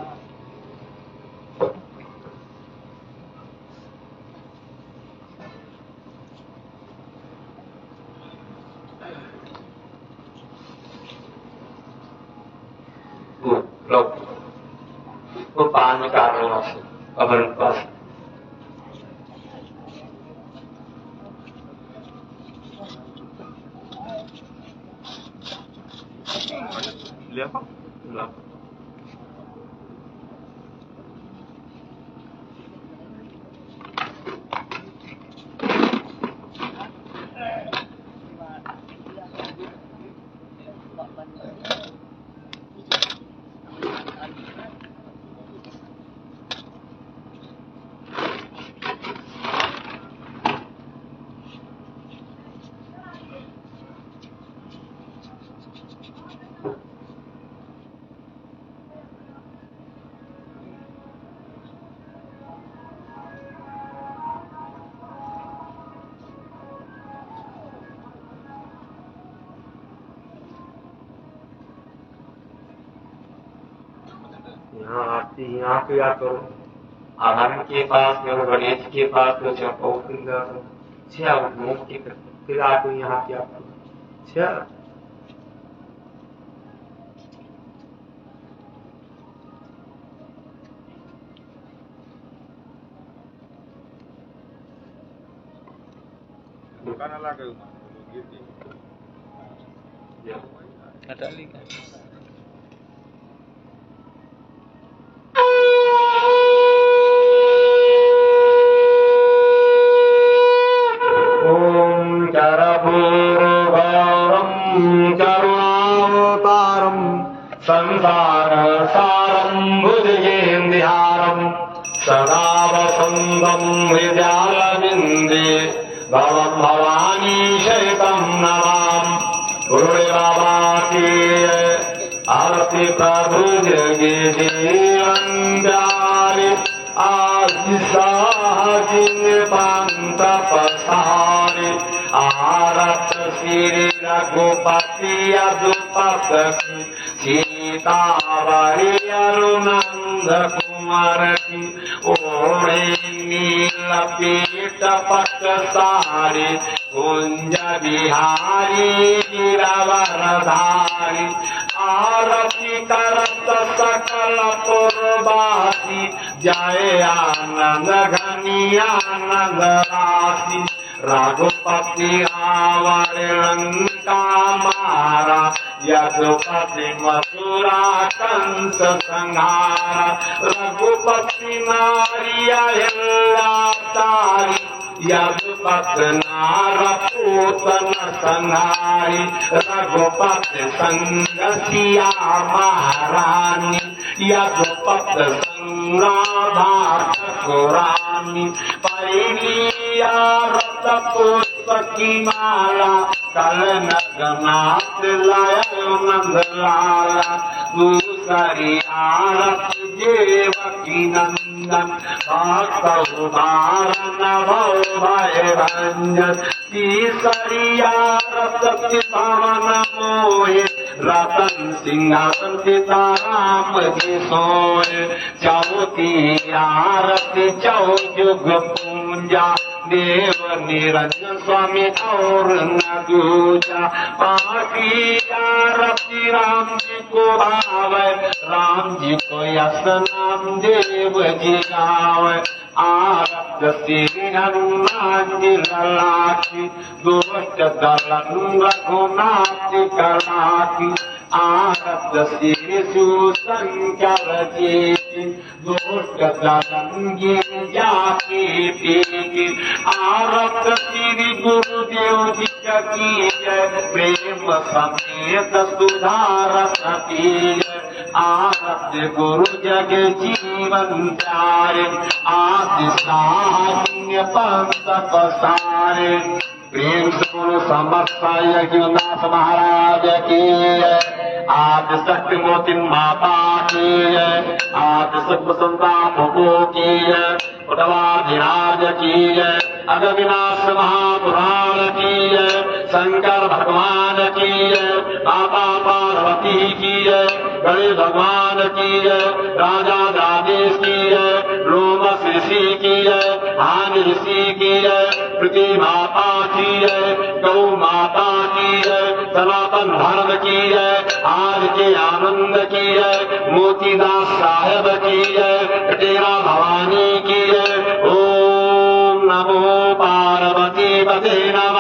वो पान निकाल रहे वहां से अबर पास लिया यहाँ आती यहाँ पे या तो आधार के पास या गणेश के पास तो चौको फिर घूम के फिर आपको यहाँ क्या अच्छा दुकान लगा हटा ली संसार सारम भुजगेन्द्रहारम सदा वसंतम हृदयालविंदे भवम भवानी शैतम नमाम गुरुदेव बाबा की आरती प्रभु जगे जीवन प्यारे आज साहजिन पांत पसारे आरत श्री रघुपति यदुपत सीतावरी अरुनंद कुमार की ओढ़े नील पीठ पट सारी कुंज बिहारी गिरवरधारी आरती करत सकल पुरवासी जय आनंद घनी आनंद राशि रघुपति आवर लंका मारा यदुपति मथुरा कंस संहारा रघुपति नारिया तारी यदुपति नार पूतन संहारी रघुपति संग सिया महारानी यदुपति संराधा ठकुरानी पैलिया रत पुष्प की माला कल नगनाथ लाया नंद लाला दूसरी आरती देवकी नंदन भक्त उदाहरण भव भय भंजन तीसरी आरती पवन मोहे रतन सिंहासन सीताराम जी सोए चौथी आरती चौजुग पूजा देव निरंजन स्वामी और न दूजा पाठी आरती राम जी को भावे राम जी को यश नाम देव जी गावे आरत श्री हनुमान जी ललाटी दुष्ट दलन रघुनाथ कलाटी आरत श्री सुशंकर जी दुष्ट दलन गिरिजा की पीगी आरत श्री गुरुदेव जी की जय प्रेम समेत सुधारस पीय आरत गुरु जग जीवन प्यारे आदि साहिन्य पंथ पसारे प्रेम से गुरु समर्थ यज्ञनाथ महाराज की आदि शक्ति मोती माता की आदि सब संताप की उद्धवाधिराज की अगविनाश महापुराण की शंकर भगवान की माता पार्वती की गणेश भगवान की राजा राजेश की रोमस ऋषि की हानि ऋषि की पृथ्वी माता की गौ माता की सनातन धर्म की आज के आनंद की मोतीदास साहेब की डेरा भवानी की ओम नमो पार्वती पते नमः।